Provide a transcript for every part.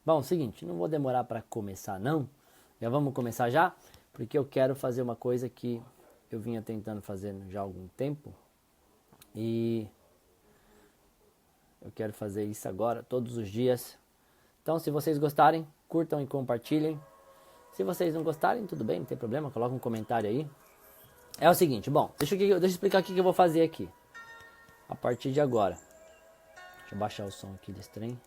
Bom, seguinte, não vou demorar para começar não. Já vamos começar já, porque eu quero fazer uma coisa que eu vinha tentando fazer já há algum tempo e eu quero fazer isso agora, todos os dias. Então, se vocês gostarem, curtam e compartilhem. Se vocês não gostarem, tudo bem, não tem problema, coloca um comentário aí. É o seguinte, bom, deixa eu explicar o que eu vou fazer aqui a partir de agora. Deixa eu baixar o som aqui desse trem.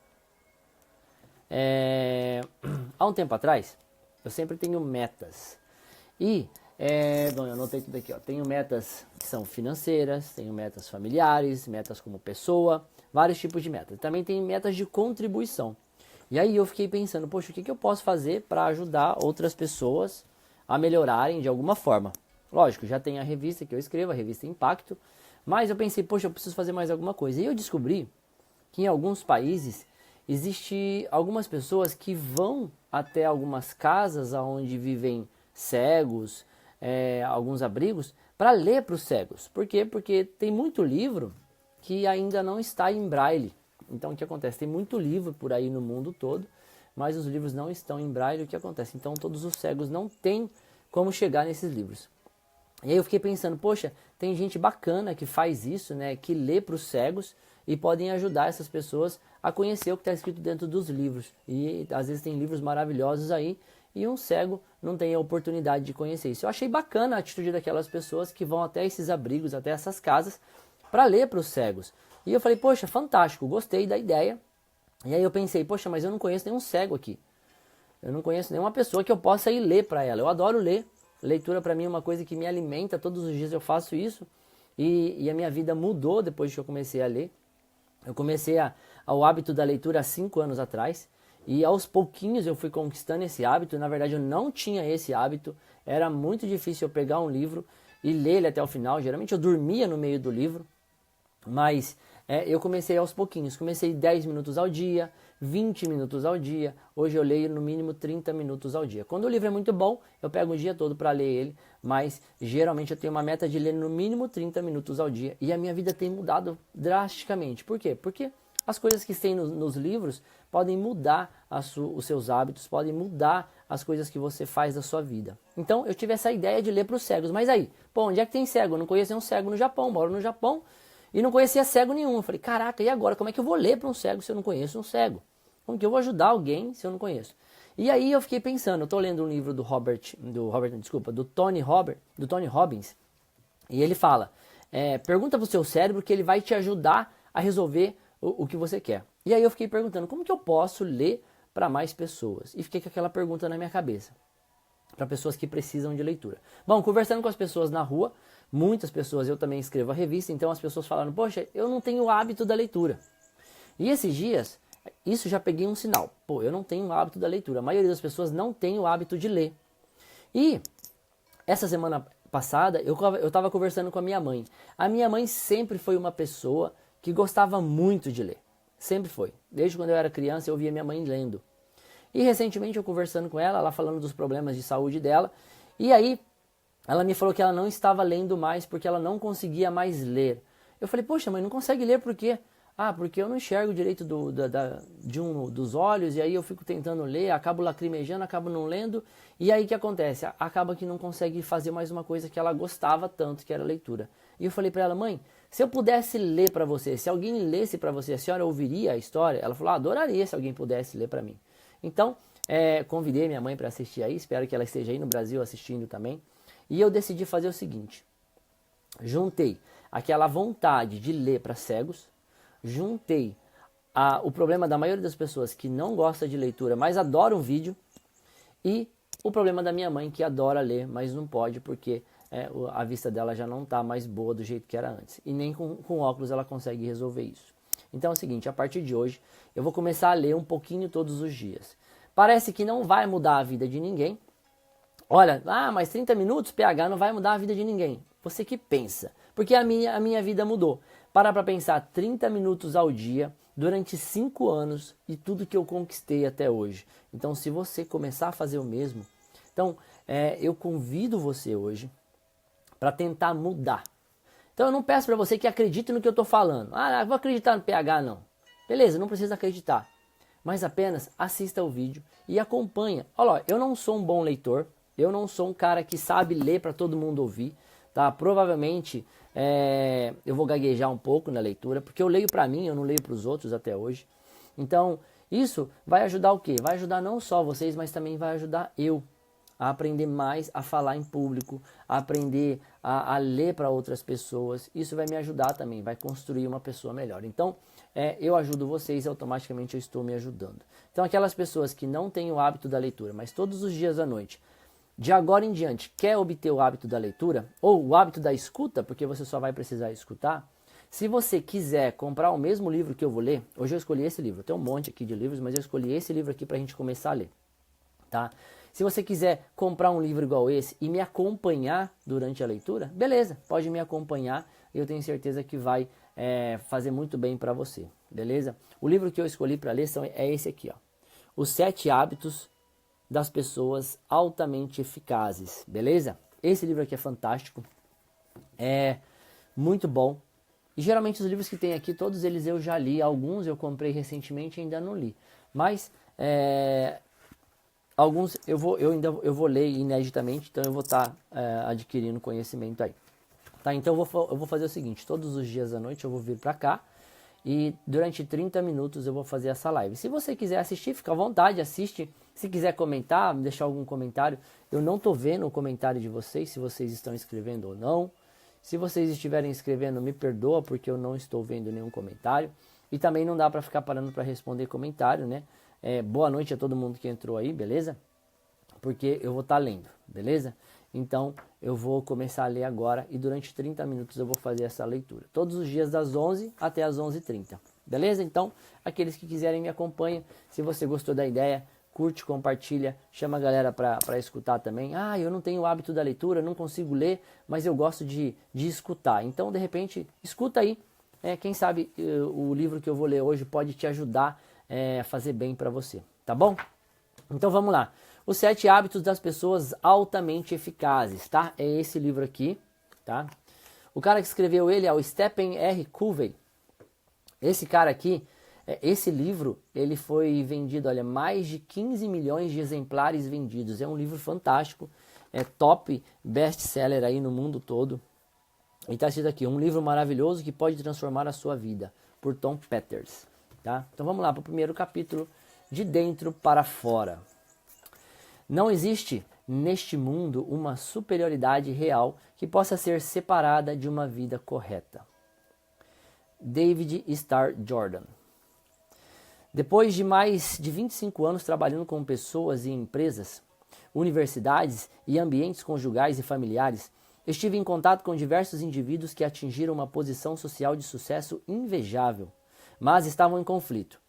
Há um tempo atrás, eu sempre tenho metas. E, bom, eu anotei tudo aqui, ó. Tenho metas que são financeiras, tenho metas familiares, metas como pessoa, vários tipos de metas. Também tenho metas de contribuição. E aí eu fiquei pensando, poxa, o que eu posso fazer para ajudar outras pessoas a melhorarem de alguma forma? Lógico, já tem a revista que eu escrevo, a revista Impacto, mas eu pensei, poxa, eu preciso fazer mais alguma coisa. E eu descobri que em alguns países existe algumas pessoas que vão até algumas casas onde vivem cegos, alguns abrigos, para ler para os cegos. Por quê? Porque tem muito livro que ainda não está em braille. Então o que acontece? Tem muito livro por aí no mundo todo, mas os livros não estão em braille. O que acontece? Então todos os cegos não têm como chegar nesses livros. E aí eu fiquei pensando, poxa, tem gente bacana que faz isso, né, que lê para os cegos e podem ajudar essas pessoas a conhecer o que está escrito dentro dos livros. E às vezes tem livros maravilhosos aí e um cego não tem a oportunidade de conhecer isso. Eu achei bacana a atitude daquelas pessoas que vão até esses abrigos, até essas casas, para ler para os cegos. E eu falei, poxa, fantástico, gostei da ideia. E aí eu pensei, poxa, mas eu não conheço nenhum cego aqui. Eu não conheço nenhuma pessoa que eu possa ir ler para ela. Eu adoro ler. Leitura para mim é uma coisa que me alimenta, todos os dias eu faço isso. E a minha vida mudou depois que eu comecei a ler. Eu comecei ao hábito da leitura há 5 anos atrás. E aos pouquinhos eu fui conquistando esse hábito. Na verdade eu não tinha esse hábito. Era muito difícil eu pegar um livro e ler ele até o final. Geralmente eu dormia no meio do livro. Mas eu comecei aos pouquinhos. Comecei 10 minutos ao dia, 20 minutos ao dia. Hoje eu leio no mínimo 30 minutos ao dia. Quando o livro é muito bom, eu pego o dia todo para ler ele. Mas geralmente eu tenho uma meta de ler no mínimo 30 minutos ao dia. E a minha vida tem mudado drasticamente. Por quê? Porque as coisas que tem nos livros podem mudar os seus hábitos, podem mudar as coisas que você faz da sua vida. Então eu tive essa ideia de ler para os cegos. Mas aí, pô, onde é que tem cego? Eu não conheço nenhum cego no Japão, moro no Japão. E não conhecia cego nenhum. Eu falei, caraca, e agora? Como é que eu vou ler para um cego se eu não conheço um cego? Como que eu vou ajudar alguém se eu não conheço? E aí eu fiquei pensando, eu estou lendo um livro do Tony Robbins, e ele fala, pergunta para o seu cérebro que ele vai te ajudar a resolver o que você quer. E aí eu fiquei perguntando, como que eu posso ler para mais pessoas? E fiquei com aquela pergunta na minha cabeça para pessoas que precisam de leitura. Bom, conversando com as pessoas na rua, muitas pessoas, eu também escrevo a revista, então as pessoas falaram, poxa, eu não tenho o hábito da leitura. E esses dias, isso já peguei um sinal. Pô, eu não tenho o hábito da leitura. A maioria das pessoas não tem o hábito de ler. E essa semana passada, eu estava conversando com a minha mãe. A minha mãe sempre foi uma pessoa que gostava muito de ler. Sempre foi. Desde quando eu era criança, eu via minha mãe lendo. E recentemente eu conversando com ela falando dos problemas de saúde dela, e aí ela me falou que ela não estava lendo mais porque ela não conseguia mais ler. Eu falei, poxa mãe, não consegue ler por quê? Ah, porque eu não enxergo direito dos olhos, e aí eu fico tentando ler, acabo lacrimejando, acabo não lendo, e aí o que acontece? Acaba que não consegue fazer mais uma coisa que ela gostava tanto, que era a leitura. E eu falei para ela, mãe, se eu pudesse ler para você, se alguém lesse para você, a senhora ouviria a história? Ela falou, adoraria se alguém pudesse ler para mim. Então, convidei minha mãe para assistir aí, espero que ela esteja aí no Brasil assistindo também. E eu decidi fazer o seguinte, juntei aquela vontade de ler para cegos, juntei o problema da maioria das pessoas que não gosta de leitura, mas adora um vídeo, e o problema da minha mãe que adora ler, mas não pode porque a vista dela já não está mais boa do jeito que era antes. E nem com óculos ela consegue resolver isso. Então é o seguinte, a partir de hoje eu vou começar a ler um pouquinho todos os dias. Parece que não vai mudar a vida de ninguém. Olha, mas 30 minutos, PH, não vai mudar a vida de ninguém. Você que pensa. Porque a minha vida mudou. Para pensar 30 minutos ao dia, durante 5 anos, e tudo que eu conquistei até hoje. Então, se você começar a fazer o mesmo, então eu convido você hoje para tentar mudar. Então, eu não peço para você que acredite no que eu estou falando. Vou acreditar no PH, não. Beleza, não precisa acreditar. mas apenas assista o vídeo e acompanha. Olha, eu não sou um bom leitor, eu não sou um cara que sabe ler para todo mundo ouvir, tá? Provavelmente eu vou gaguejar um pouco na leitura, porque eu leio para mim, eu não leio para os outros até hoje. Então, isso vai ajudar o quê? Vai ajudar não só vocês, mas também vai ajudar eu a aprender mais a falar em público, a aprender a ler para outras pessoas. Isso vai me ajudar também, vai construir uma pessoa melhor. Então, eu ajudo vocês e automaticamente eu estou me ajudando. Então, aquelas pessoas que não têm o hábito da leitura, mas todos os dias à noite, de agora em diante, quer obter o hábito da leitura, ou o hábito da escuta, porque você só vai precisar escutar. Se você quiser comprar o mesmo livro que eu vou ler, hoje eu escolhi esse livro, tem um monte aqui de livros, mas eu escolhi esse livro aqui para a gente começar a ler, tá? Se você quiser comprar um livro igual esse e me acompanhar durante a leitura, beleza, pode me acompanhar, eu tenho certeza que vai fazer muito bem para você, beleza? O livro que eu escolhi para ler é esse aqui, ó, Os 7 Hábitos das Pessoas Altamente Eficazes, beleza? Esse livro aqui é fantástico, é muito bom. E geralmente os livros que tem aqui, todos eles eu já li, alguns eu comprei recentemente e ainda não li. Mas alguns eu vou ler ineditamente, então eu vou estar adquirindo conhecimento aí. Tá, então eu vou fazer o seguinte, todos os dias à noite eu vou vir para cá e durante 30 minutos eu vou fazer essa live. Se você quiser assistir, fica à vontade, assiste. Se quiser comentar, deixar algum comentário, eu não estou vendo o comentário de vocês, se vocês estão escrevendo ou não. Se vocês estiverem escrevendo, me perdoa porque eu não estou vendo nenhum comentário. E também não dá para ficar parando para responder comentário, né? Boa noite a todo mundo que entrou aí, beleza? Porque eu vou estar lendo, beleza? Então eu vou começar a ler agora e durante 30 minutos eu vou fazer essa leitura. Todos os dias das 11 até as 11h30, beleza? Então, aqueles que quiserem me acompanham. Se você gostou da ideia, curte, compartilha, chama a galera para escutar também. Ah, eu não tenho o hábito da leitura, não consigo ler, mas eu gosto de escutar. Então, de repente, escuta aí. Quem sabe o livro que eu vou ler hoje pode te ajudar a fazer bem para você, tá bom? Então, vamos lá. Os 7 Hábitos das Pessoas Altamente Eficazes, tá? É esse livro aqui, tá? O cara que escreveu ele é o Stephen R. Covey. Esse cara aqui, esse livro, ele foi vendido, olha, mais de 15 milhões de exemplares vendidos. É um livro fantástico, é top best-seller aí no mundo todo. E está escrito aqui, um livro maravilhoso que pode transformar a sua vida, por Tom Peters. Tá? Então vamos lá para o primeiro capítulo, de dentro para fora. Não existe neste mundo uma superioridade real que possa ser separada de uma vida correta. David Starr Jordan. Depois de mais de 25 anos trabalhando com pessoas e empresas, universidades e ambientes conjugais e familiares, estive em contato com diversos indivíduos que atingiram uma posição social de sucesso invejável, mas estavam em conflito,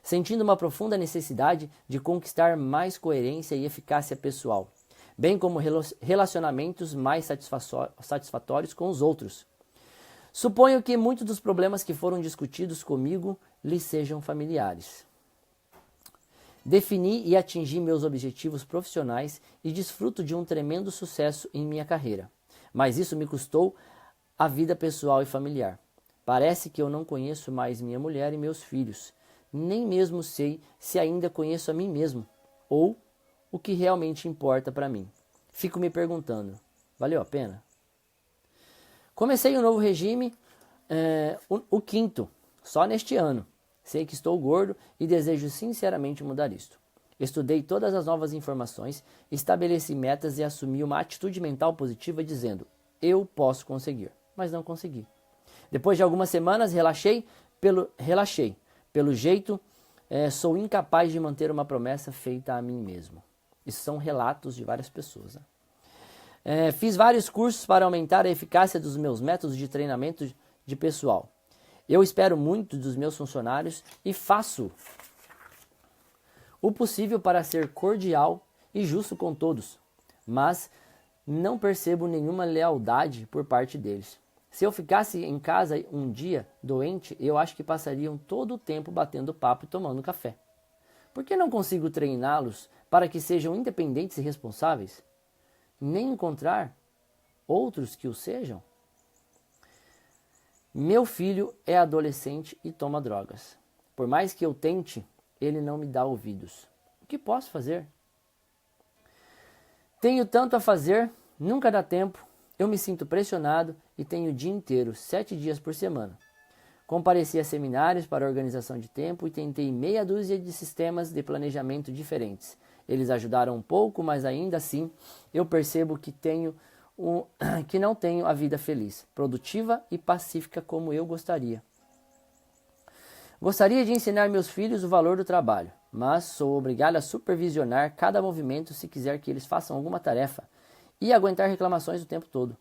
sentindo uma profunda necessidade de conquistar mais coerência e eficácia pessoal, bem como relacionamentos mais satisfatórios com os outros. Suponho que muitos dos problemas que foram discutidos comigo lhes sejam familiares. Defini e atingi meus objetivos profissionais e desfruto de um tremendo sucesso em minha carreira. Mas isso me custou a vida pessoal e familiar. Parece que eu não conheço mais minha mulher e meus filhos. Nem mesmo sei se ainda conheço a mim mesmo, ou o que realmente importa para mim. Fico me perguntando, valeu a pena? Comecei um novo regime, o quinto, só neste ano. Sei que estou gordo e desejo sinceramente mudar isto. Estudei todas as novas informações, estabeleci metas e assumi uma atitude mental positiva dizendo, eu posso conseguir, mas não consegui. Depois de algumas semanas, relaxei. Pelo jeito, sou incapaz de manter uma promessa feita a mim mesmo. Isso são relatos de várias pessoas. Né? Fiz vários cursos para aumentar a eficácia dos meus métodos de treinamento de pessoal. Eu espero muito dos meus funcionários e faço o possível para ser cordial e justo com todos, mas não percebo nenhuma lealdade por parte deles. Se eu ficasse em casa um dia doente, eu acho que passariam todo o tempo batendo papo e tomando café. Por que não consigo treiná-los para que sejam independentes e responsáveis? Nem encontrar outros que o sejam? Meu filho é adolescente e toma drogas. Por mais que eu tente ele não me dá ouvidos. O que posso fazer? Tenho tanto a fazer, nunca dá tempo, eu me sinto pressionado e tenho o dia inteiro, 7 dias por semana. Compareci a seminários para organização de tempo e tentei meia dúzia de sistemas de planejamento diferentes. Eles ajudaram um pouco, mas ainda assim eu percebo que não tenho a vida feliz, produtiva e pacífica como eu gostaria. Gostaria de ensinar meus filhos o valor do trabalho, mas sou obrigado a supervisionar cada movimento se quiser que eles façam alguma tarefa e aguentar reclamações o tempo todo.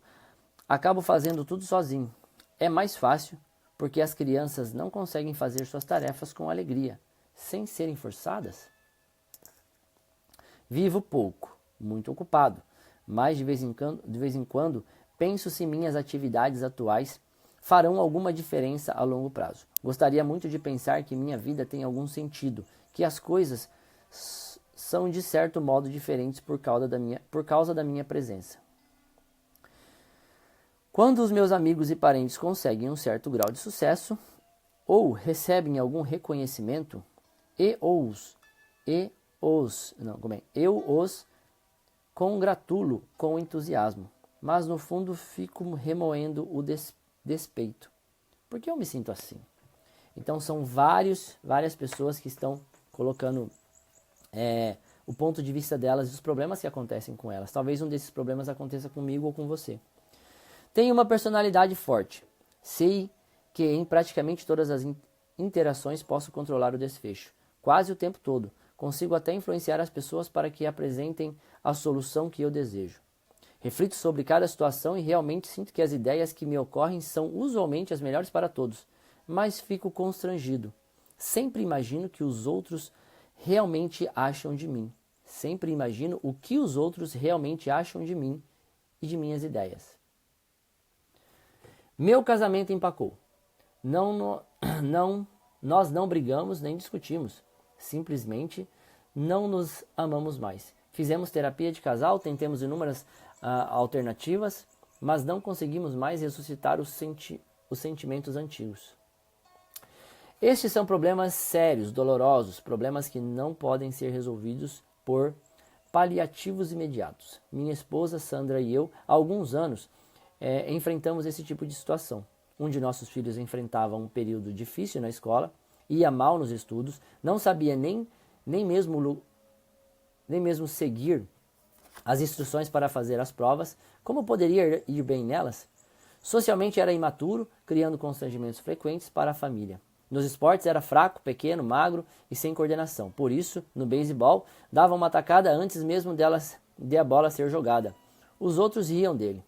Acabo fazendo tudo sozinho. É mais fácil, porque as crianças não conseguem fazer suas tarefas com alegria, sem serem forçadas. Vivo pouco, muito ocupado, mas de vez em quando penso se minhas atividades atuais farão alguma diferença a longo prazo. Gostaria muito de pensar que minha vida tem algum sentido, que as coisas são de certo modo diferentes por causa da minha presença. Quando os meus amigos e parentes conseguem um certo grau de sucesso ou recebem algum reconhecimento, eu os congratulo com entusiasmo, mas no fundo fico remoendo o despeito. Por que eu me sinto assim? Então são várias pessoas que estão colocando o ponto de vista delas e os problemas que acontecem com elas. Talvez um desses problemas aconteça comigo ou com você. Tenho uma personalidade forte. Sei que em praticamente todas as interações posso controlar o desfecho. Quase o tempo todo. Consigo até influenciar as pessoas para que apresentem a solução que eu desejo. Reflito sobre cada situação e realmente sinto que as ideias que me ocorrem são usualmente as melhores para todos, mas fico constrangido. Sempre imagino que os outros realmente acham de mim. Sempre imagino o que os outros realmente acham de mim e de minhas ideias. Meu casamento empacou. Nós não brigamos nem discutimos. Simplesmente não nos amamos mais. Fizemos terapia de casal, tentamos inúmeras alternativas, mas não conseguimos mais ressuscitar os sentimentos antigos. Estes são problemas sérios, dolorosos, problemas que não podem ser resolvidos por paliativos imediatos. Minha esposa Sandra e eu, há alguns anos, enfrentamos esse tipo de situação. Um de nossos filhos enfrentava um período difícil na escola, ia mal nos estudos, não sabia nem mesmo seguir as instruções para fazer as provas, como poderia ir bem nelas? Socialmente era imaturo, criando constrangimentos frequentes para a família. Nos esportes era fraco, pequeno, magro e sem coordenação. Por isso, no beisebol, dava uma tacada antes mesmo de a bola ser jogada. Os outros riam dele.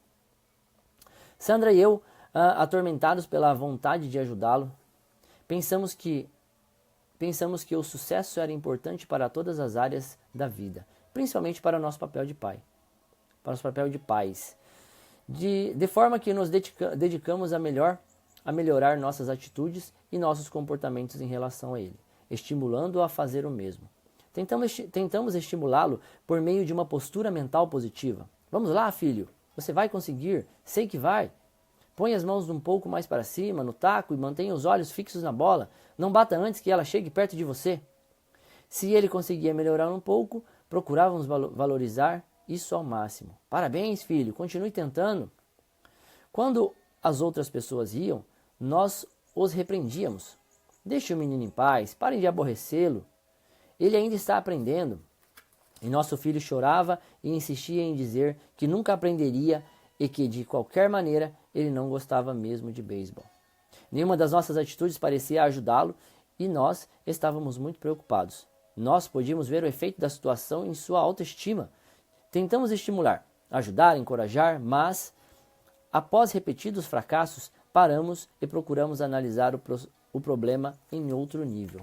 Sandra e eu, atormentados pela vontade de ajudá-lo, pensamos que o sucesso era importante para todas as áreas da vida, principalmente para o nosso papel de pai, para o nosso papel de pais, de forma que nos dedicamos a melhorar nossas atitudes e nossos comportamentos em relação a ele, estimulando-o a fazer o mesmo. Tentamos estimulá-lo por meio de uma postura mental positiva. Vamos lá, filho, você vai conseguir, sei que vai. Põe as mãos um pouco mais para cima, no taco, e mantenha os olhos fixos na bola. Não bata antes que ela chegue perto de você. Se ele conseguia melhorar um pouco, procurávamos valorizar isso ao máximo. Parabéns, filho, continue tentando. Quando as outras pessoas riam, nós os repreendíamos. Deixe o menino em paz, parem de aborrecê-lo. Ele ainda está aprendendo. E nosso filho chorava e insistia em dizer que nunca aprenderia e que, de qualquer maneira, ele não gostava mesmo de beisebol. Nenhuma das nossas atitudes parecia ajudá-lo e nós estávamos muito preocupados. Nós podíamos ver o efeito da situação em sua autoestima. Tentamos estimular, ajudar, encorajar, mas, após repetidos fracassos, paramos e procuramos analisar o problema em outro nível.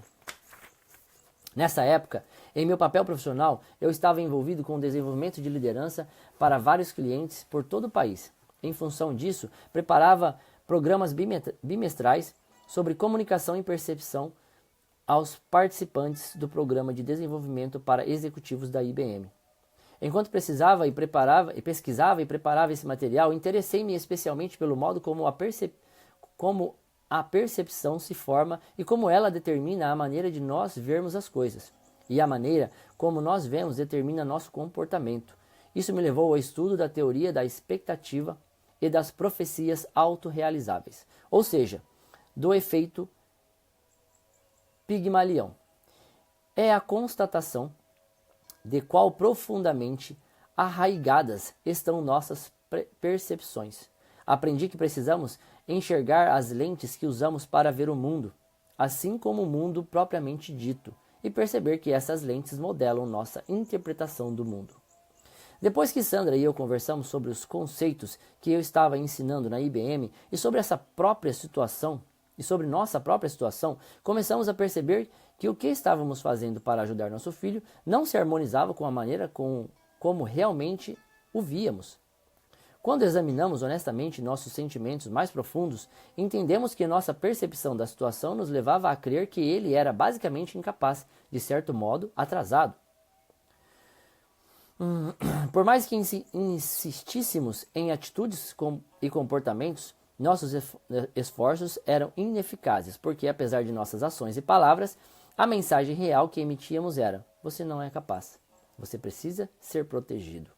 Nessa época, em meu papel profissional, eu estava envolvido com o desenvolvimento de liderança para vários clientes por todo o país. Em função disso, preparava programas bimestrais sobre comunicação e percepção aos participantes do programa de desenvolvimento para executivos da IBM. Enquanto pesquisava e preparava esse material, interessei-me especialmente pelo modo como a percepção se forma e como ela determina a maneira de nós vermos as coisas. E a maneira como nós vemos determina nosso comportamento. Isso me levou ao estudo da teoria da expectativa e das profecias autorrealizáveis, ou seja, do efeito Pigmalion. É a constatação de qual profundamente arraigadas estão nossas percepções. Aprendi que precisamos enxergar as lentes que usamos para ver o mundo, assim como o mundo propriamente dito, e perceber que essas lentes modelam nossa interpretação do mundo. Depois que Sandra e eu conversamos sobre os conceitos que eu estava ensinando na IBM e sobre essa própria situação, e sobre nossa própria situação, começamos a perceber que o que estávamos fazendo para ajudar nosso filho não se harmonizava com a maneira como realmente o víamos. Quando examinamos honestamente nossos sentimentos mais profundos, entendemos que nossa percepção da situação nos levava a crer que ele era basicamente incapaz, de certo modo, atrasado. Por mais que insistíssemos em atitudes e comportamentos, nossos esforços eram ineficazes, porque apesar de nossas ações e palavras, a mensagem real que emitíamos era: você não é capaz, você precisa ser protegido.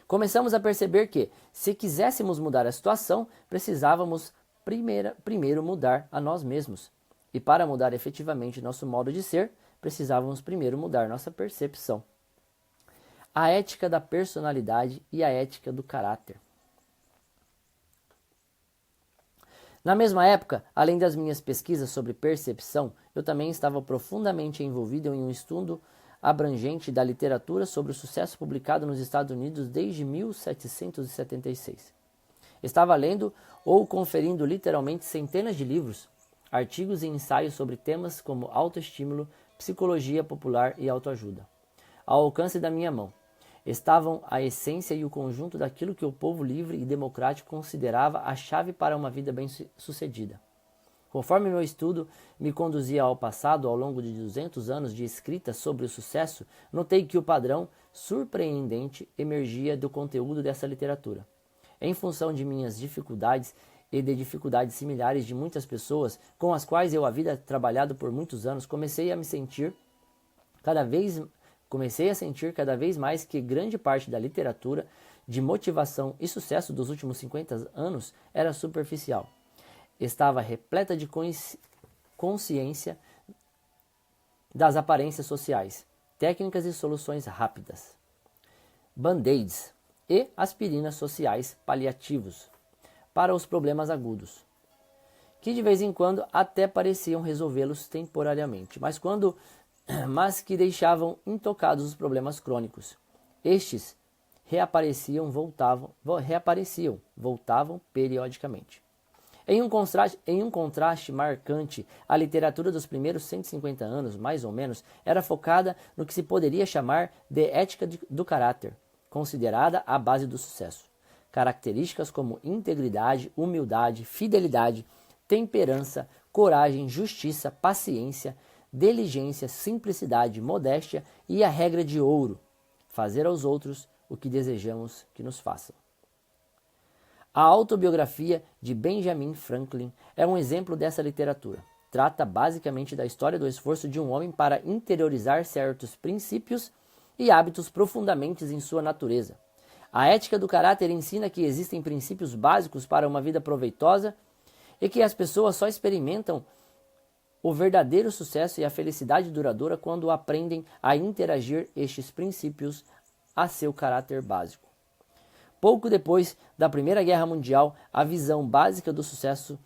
Começamos a perceber que, se quiséssemos mudar a situação, precisávamos primeiro mudar a nós mesmos. E para mudar efetivamente nosso modo de ser, precisávamos primeiro mudar nossa percepção. A ética da personalidade e a ética do caráter. Na mesma época, além das minhas pesquisas sobre percepção, eu também estava profundamente envolvido em um estudo abrangente da literatura sobre o sucesso publicado nos Estados Unidos desde 1776. Estava lendo ou conferindo literalmente centenas de livros, artigos e ensaios sobre temas como autoestímulo, psicologia popular e autoajuda. Ao alcance da minha mão estavam a essência e o conjunto daquilo que o povo livre e democrático considerava a chave para uma vida bem-sucedida. Conforme meu estudo me conduzia ao passado ao longo de 200 anos de escrita sobre o sucesso, notei que o padrão surpreendente emergia do conteúdo dessa literatura. Em função de minhas dificuldades e de dificuldades similares de muitas pessoas com as quais eu havia trabalhado por muitos anos, comecei a sentir cada vez mais que grande parte da literatura de motivação e sucesso dos últimos 50 anos era superficial. Estava repleta de consciência das aparências sociais, técnicas e soluções rápidas, band-aids e aspirinas sociais paliativos para os problemas agudos, que de vez em quando até pareciam resolvê-los temporariamente, mas que deixavam intocados os problemas crônicos. Estes reapareciam, voltavam periodicamente. Em um contraste marcante, a literatura dos primeiros 150 anos, mais ou menos, era focada no que se poderia chamar de ética do caráter, considerada a base do sucesso. Características como integridade, humildade, fidelidade, temperança, coragem, justiça, paciência, diligência, simplicidade, modéstia e a regra de ouro: fazer aos outros o que desejamos que nos façam. A autobiografia de Benjamin Franklin é um exemplo dessa literatura. Trata basicamente da história do esforço de um homem para interiorizar certos princípios e hábitos profundamente em sua natureza. A ética do caráter ensina que existem princípios básicos para uma vida proveitosa e que as pessoas só experimentam o verdadeiro sucesso e a felicidade duradoura quando aprendem a interagir estes princípios a seu caráter básico. Pouco depois da Primeira Guerra Mundial, a visão básica do sucesso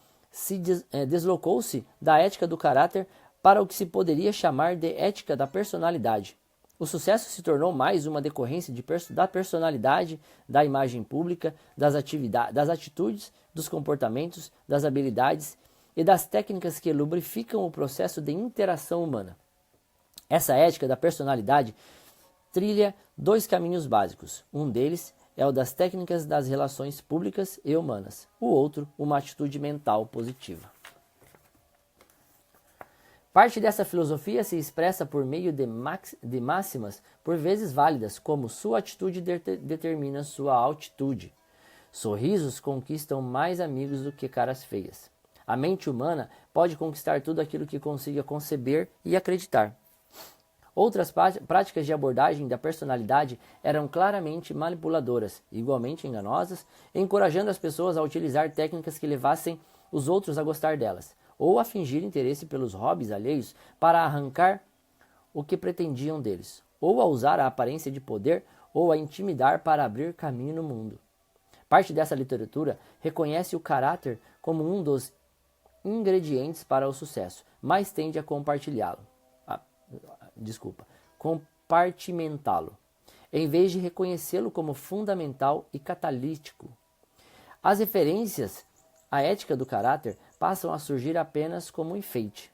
deslocou-se da ética do caráter para o que se poderia chamar de ética da personalidade. O sucesso se tornou mais uma decorrência da personalidade, da imagem pública, das atitudes, dos comportamentos, das habilidades e das técnicas que lubrificam o processo de interação humana. Essa ética da personalidade trilha dois caminhos básicos. Um deles é o das técnicas das relações públicas e humanas. O outro, uma atitude mental positiva. Parte dessa filosofia se expressa por meio de máximas por vezes válidas, como sua atitude determina sua altitude. Sorrisos conquistam mais amigos do que caras feias. A mente humana pode conquistar tudo aquilo que consiga conceber e acreditar. Outras práticas de abordagem da personalidade eram claramente manipuladoras, igualmente enganosas, encorajando as pessoas a utilizar técnicas que levassem os outros a gostar delas, ou a fingir interesse pelos hobbies alheios para arrancar o que pretendiam deles, ou a usar a aparência de poder ou a intimidar para abrir caminho no mundo. Parte dessa literatura reconhece o caráter como um dos ingredientes para o sucesso, mas tende a compartimentá-lo, em vez de reconhecê-lo como fundamental e catalítico. As referências à ética do caráter passam a surgir apenas como um enfeite.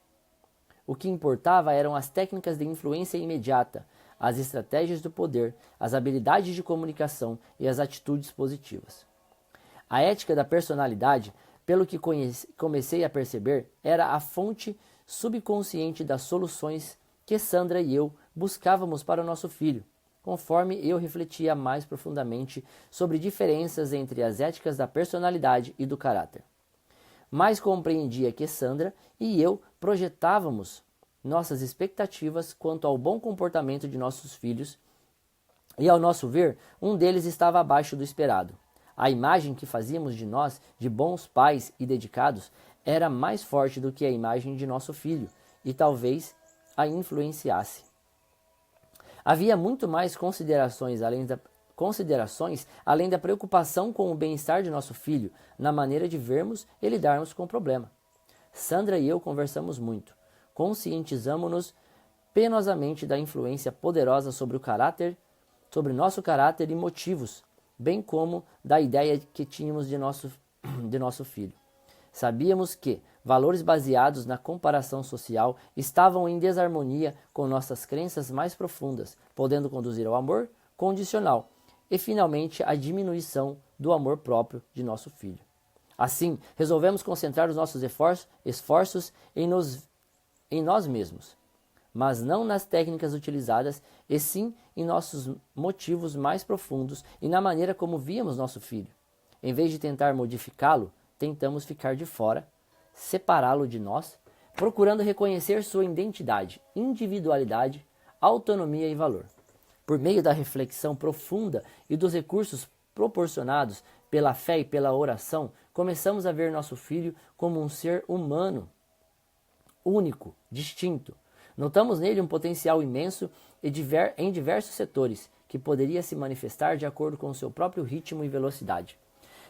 O que importava eram as técnicas de influência imediata, as estratégias do poder, as habilidades de comunicação e as atitudes positivas. A ética da personalidade, pelo que comecei a perceber, era a fonte subconsciente das soluções que Sandra e eu buscávamos para o nosso filho, conforme eu refletia mais profundamente sobre diferenças entre as éticas da personalidade e do caráter. Mais compreendia que Sandra e eu projetávamos nossas expectativas quanto ao bom comportamento de nossos filhos e, ao nosso ver, um deles estava abaixo do esperado. A imagem que fazíamos de nós, de bons pais e dedicados, era mais forte do que a imagem de nosso filho e talvez a influenciasse. Havia muito mais considerações além da preocupação com o bem-estar de nosso filho, na maneira de vermos e lidarmos com o problema. Sandra e eu conversamos muito. Conscientizamo-nos penosamente da influência poderosa sobre nosso caráter e motivos, bem como da ideia que tínhamos de nosso filho. Sabíamos que valores baseados na comparação social estavam em desarmonia com nossas crenças mais profundas, podendo conduzir ao amor condicional e, finalmente, à diminuição do amor próprio de nosso filho. Assim, resolvemos concentrar os nossos esforços em nós mesmos, mas não nas técnicas utilizadas, e sim em nossos motivos mais profundos e na maneira como víamos nosso filho. Em vez de tentar modificá-lo, tentamos ficar de fora, separá-lo de nós, procurando reconhecer sua identidade, individualidade, autonomia e valor. Por meio da reflexão profunda e dos recursos proporcionados pela fé e pela oração, começamos a ver nosso filho como um ser humano, único, distinto. Notamos nele um potencial imenso em diversos setores, que poderia se manifestar de acordo com o seu próprio ritmo e velocidade.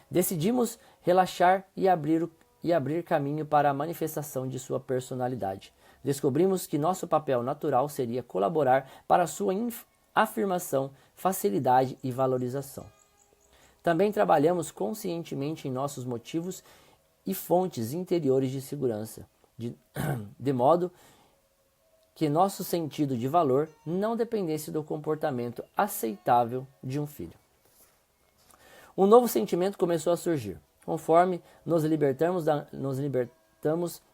Decidimos relaxar e abrir caminho para a manifestação de sua personalidade. Descobrimos que nosso papel natural seria colaborar para a sua afirmação, facilidade e valorização. Também trabalhamos conscientemente em nossos motivos e fontes interiores de segurança, de modo que nosso sentido de valor não dependesse do comportamento aceitável de um filho. Um novo sentimento começou a surgir, conforme nos libertamos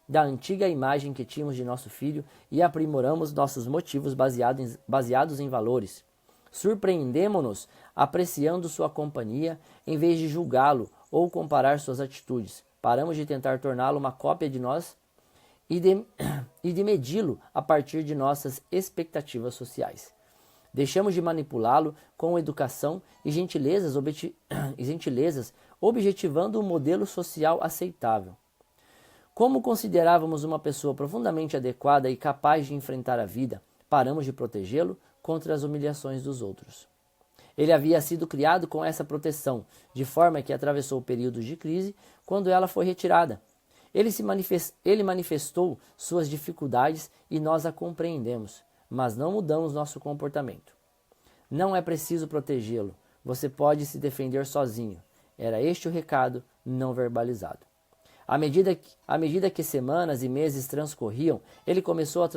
da antiga imagem que tínhamos de nosso filho e aprimoramos nossos motivos baseados em valores. Surpreendemo-nos apreciando sua companhia em vez de julgá-lo ou comparar suas atitudes. Paramos de tentar torná-lo uma cópia de nós e de medi-lo a partir de nossas expectativas sociais. Deixamos de manipulá-lo com educação e gentilezas, objetivando um modelo social aceitável. Como considerávamos uma pessoa profundamente adequada e capaz de enfrentar a vida, paramos de protegê-lo contra as humilhações dos outros. Ele havia sido criado com essa proteção, de forma que atravessou períodos de crise quando ela foi retirada. Ele manifestou suas dificuldades e nós a compreendemos, mas não mudamos nosso comportamento. Não é preciso protegê-lo, você pode se defender sozinho. Era este o recado não verbalizado. À medida que semanas e meses transcorriam, ele começou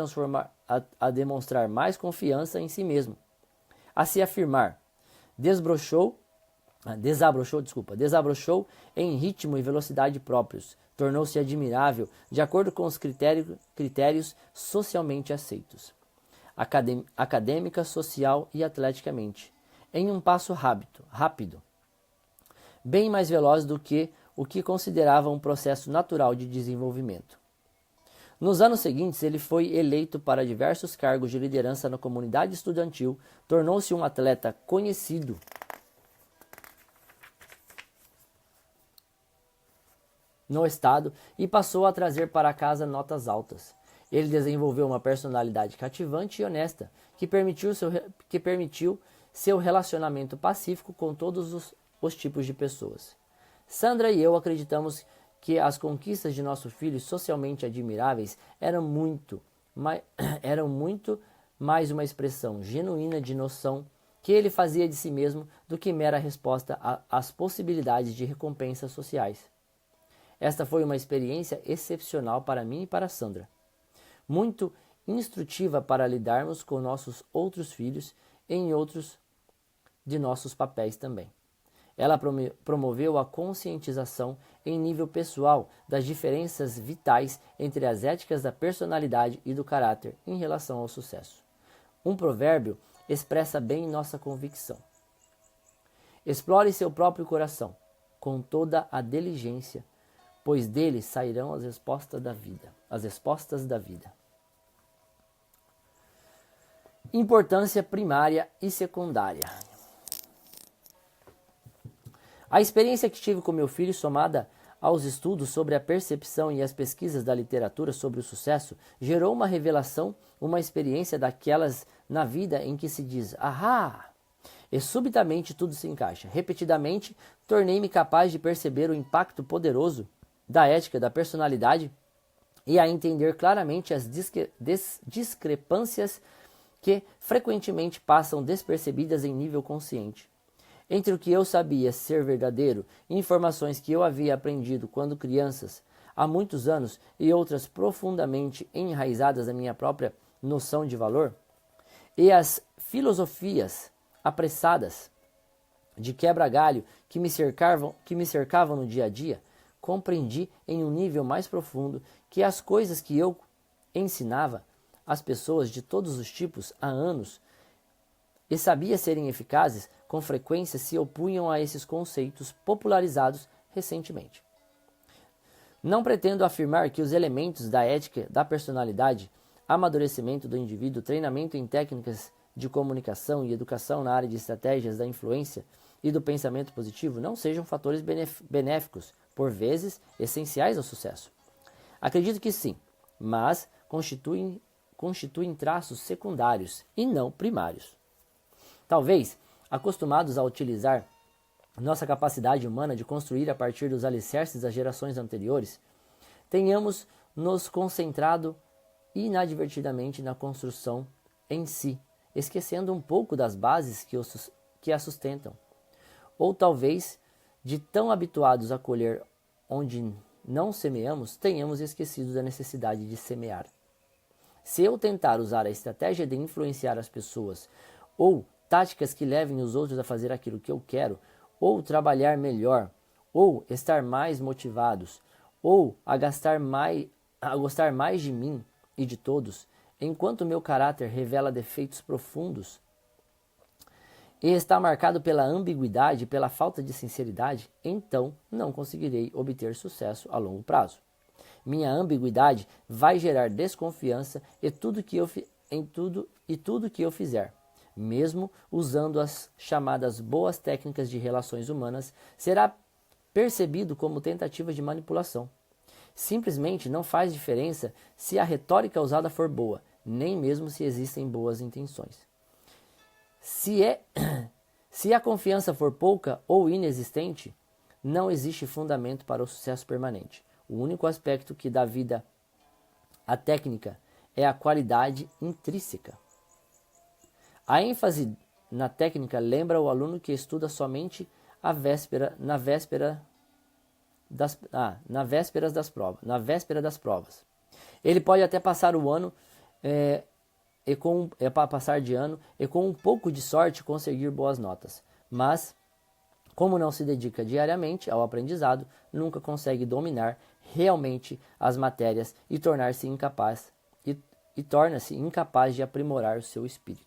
a demonstrar mais confiança em si mesmo, a se afirmar. Desabrochou em ritmo e velocidade próprios. Tornou-se admirável de acordo com os critérios socialmente aceitos, acadêmica, social e atleticamente, em um passo rápido, bem mais veloz do que o que considerava um processo natural de desenvolvimento. Nos anos seguintes, ele foi eleito para diversos cargos de liderança na comunidade estudantil, tornou-se um atleta conhecido no estado e passou a trazer para casa notas altas. Ele desenvolveu uma personalidade cativante e honesta que permitiu seu relacionamento pacífico com todos os tipos de pessoas. Sandra e eu acreditamos que as conquistas de nosso filho socialmente admiráveis eram muito mais uma expressão genuína de noção que ele fazia de si mesmo do que mera resposta às possibilidades de recompensas sociais. Esta foi uma experiência excepcional para mim e para Sandra, muito instrutiva para lidarmos com nossos outros filhos e em outros de nossos papéis também. Ela promoveu a conscientização em nível pessoal das diferenças vitais entre as éticas da personalidade e do caráter em relação ao sucesso. Um provérbio expressa bem nossa convicção. Explore seu próprio coração com toda a diligência, pois dele sairão as respostas da vida. Importância primária e secundária. A experiência que tive com meu filho, somada aos estudos sobre a percepção e as pesquisas da literatura sobre o sucesso, gerou uma revelação, uma experiência daquelas na vida em que se diz, ahá! E subitamente tudo se encaixa. Repetidamente, tornei-me capaz de perceber o impacto poderoso da ética da personalidade e a entender claramente as discrepâncias que frequentemente passam despercebidas em nível consciente. Entre o que eu sabia ser verdadeiro e informações que eu havia aprendido quando crianças, há muitos anos, e outras profundamente enraizadas na minha própria noção de valor, e as filosofias apressadas de quebra-galho que me cercavam no dia a dia, compreendi em um nível mais profundo que as coisas que eu ensinava às pessoas de todos os tipos há anos e sabia serem eficazes, com frequência se opunham a esses conceitos popularizados recentemente. Não pretendo afirmar que os elementos da ética da personalidade, amadurecimento do indivíduo, treinamento em técnicas de comunicação e educação na área de estratégias da influência e do pensamento positivo não sejam fatores benéficos, por vezes essenciais ao sucesso. Acredito que sim, mas constituem traços secundários e não primários. Talvez, acostumados a utilizar nossa capacidade humana de construir a partir dos alicerces das gerações anteriores, tenhamos nos concentrado inadvertidamente na construção em si, esquecendo um pouco das bases que a sustentam. Ou talvez, de tão habituados a colher onde não semeamos, tenhamos esquecido da necessidade de semear. Se eu tentar usar a estratégia de influenciar as pessoas ou táticas que levem os outros a fazer aquilo que eu quero, ou trabalhar melhor, ou estar mais motivados, ou a gostar mais de mim e de todos, enquanto meu caráter revela defeitos profundos e está marcado pela ambiguidade e pela falta de sinceridade, então não conseguirei obter sucesso a longo prazo. Minha ambiguidade vai gerar desconfiança em tudo que eu fizer. Mesmo usando as chamadas boas técnicas de relações humanas, será percebido como tentativa de manipulação. Simplesmente não faz diferença se a retórica usada for boa, nem mesmo se existem boas intenções. Se a confiança for pouca ou inexistente, não existe fundamento para o sucesso permanente. O único aspecto que dá vida à técnica é a qualidade intrínseca. A ênfase na técnica lembra o aluno que estuda somente na véspera das provas. Ele pode até passar de ano e com um pouco de sorte conseguir boas notas, mas como não se dedica diariamente ao aprendizado, nunca consegue dominar realmente as matérias e torna-se incapaz de aprimorar o seu espírito.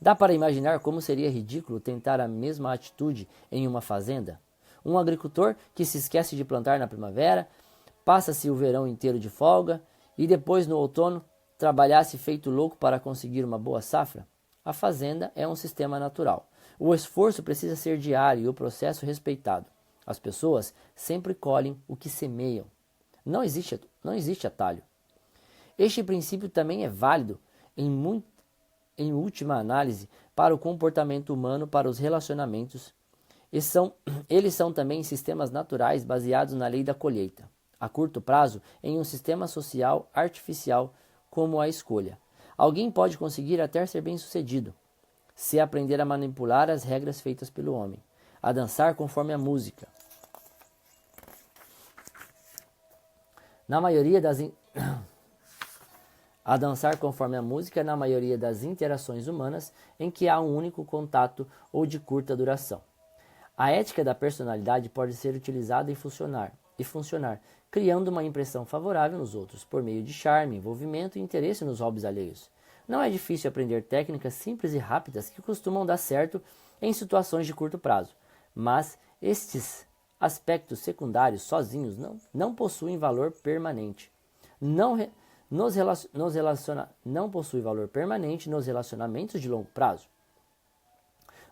Dá para imaginar como seria ridículo tentar a mesma atitude em uma fazenda? Um agricultor que se esquece de plantar na primavera, passa-se o verão inteiro de folga e depois no outono trabalhasse feito louco para conseguir uma boa safra? A fazenda é um sistema natural. O esforço precisa ser diário e o processo respeitado. As pessoas sempre colhem o que semeiam. Não existe atalho. Este princípio também é válido, em última análise, para o comportamento humano, para os relacionamentos. Eles são também sistemas naturais baseados na lei da colheita. A curto prazo, em um sistema social artificial como a escolha. Alguém pode conseguir até ser bem-sucedido, se aprender a manipular as regras feitas pelo homem, a dançar conforme a música. Na maioria das interações humanas em que há um único contato ou de curta duração. A ética da personalidade pode ser utilizada e funcionar, criando uma impressão favorável nos outros, por meio de charme, envolvimento e interesse nos hobbies alheios. Não é difícil aprender técnicas simples e rápidas que costumam dar certo em situações de curto prazo, mas estes aspectos secundários sozinhos não possuem valor permanente. Não possui valor permanente nos relacionamentos de longo prazo.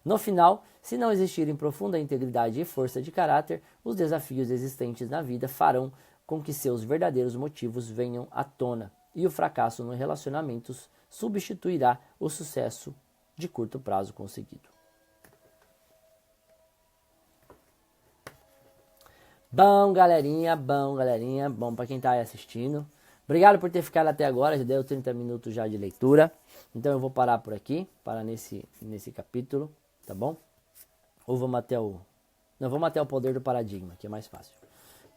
No final, se não existirem profunda integridade e força de caráter, os desafios existentes na vida farão com que seus verdadeiros motivos venham à tona, e o fracasso nos relacionamentos substituirá o sucesso de curto prazo conseguido. Bom, galerinha, bom para quem está aí assistindo. Obrigado por ter ficado até agora, já deu 30 minutos já de leitura. Então eu vou parar por aqui, parar nesse capítulo, tá bom? Ou vamos até o poder do paradigma, que é mais fácil.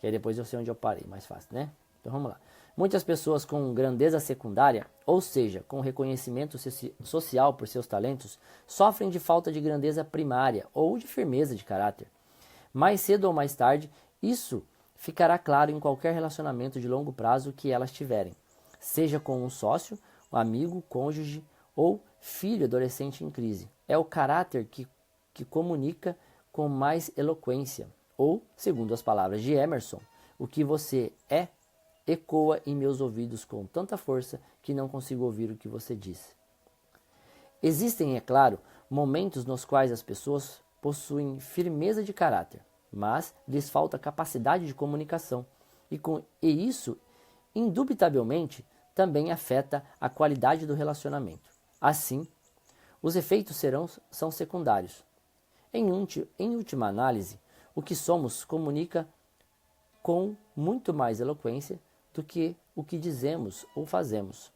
Que aí depois eu sei onde eu parei, mais fácil, né? Então vamos lá. Muitas pessoas com grandeza secundária, ou seja, com reconhecimento social por seus talentos, sofrem de falta de grandeza primária ou de firmeza de caráter. Mais cedo ou mais tarde, isso ficará claro em qualquer relacionamento de longo prazo que elas tiverem, seja com um sócio, um amigo, cônjuge ou filho adolescente em crise. É o caráter que comunica com mais eloquência, ou, segundo as palavras de Emerson, o que você é ecoa em meus ouvidos com tanta força que não consigo ouvir o que você diz. Existem, é claro, momentos nos quais as pessoas possuem firmeza de caráter, mas lhes falta capacidade de comunicação, e isso, indubitavelmente, também afeta a qualidade do relacionamento. Assim, os efeitos são secundários. Em última análise, o que somos comunica com muito mais eloquência do que o que dizemos ou fazemos.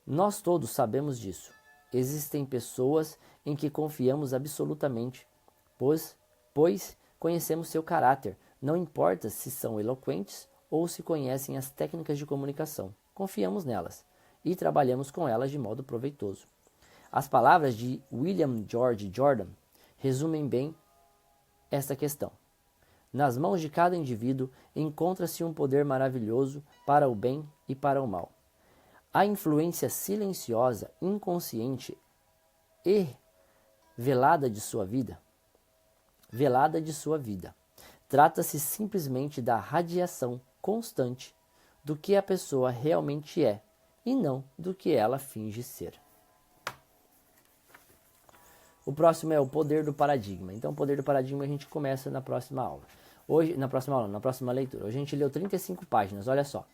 Nós todos sabemos disso. Existem pessoas em que confiamos absolutamente, pois conhecemos seu caráter, não importa se são eloquentes ou se conhecem as técnicas de comunicação. Confiamos nelas e trabalhamos com elas de modo proveitoso. As palavras de William George Jordan resumem bem esta questão. Nas mãos de cada indivíduo encontra-se um poder maravilhoso para o bem e para o mal. A influência silenciosa, inconsciente e velada de sua vida. Trata-se simplesmente da radiação constante do que a pessoa realmente é e não do que ela finge ser. O próximo é o poder do paradigma. Então, o poder do paradigma a gente começa na próxima aula. Na próxima leitura. Hoje a gente leu 35 páginas, olha só.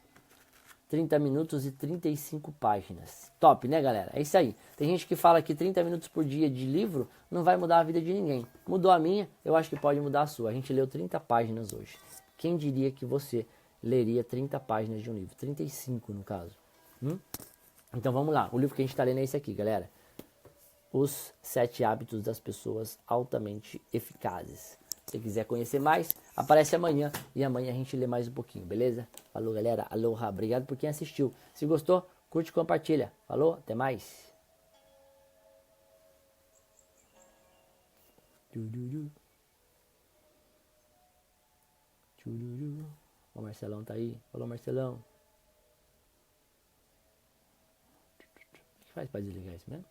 30 minutos e 35 páginas. Top, né, galera? É isso aí. Tem gente que fala que 30 minutos por dia de livro não vai mudar a vida de ninguém. Mudou a minha, eu acho que pode mudar a sua. A gente leu 30 páginas hoje. Quem diria que você leria 30 páginas de um livro? 35, no caso. Então, vamos lá. O livro que a gente está lendo é esse aqui, galera. Os 7 hábitos das pessoas altamente eficazes. Se quiser conhecer mais, aparece amanhã. E amanhã a gente lê mais um pouquinho, beleza? Falou, galera. Aloha. Obrigado por quem assistiu. Se gostou, curte e compartilha. Falou, até mais. O Marcelão tá aí. Falou, Marcelão. O que faz pra desligar isso mesmo?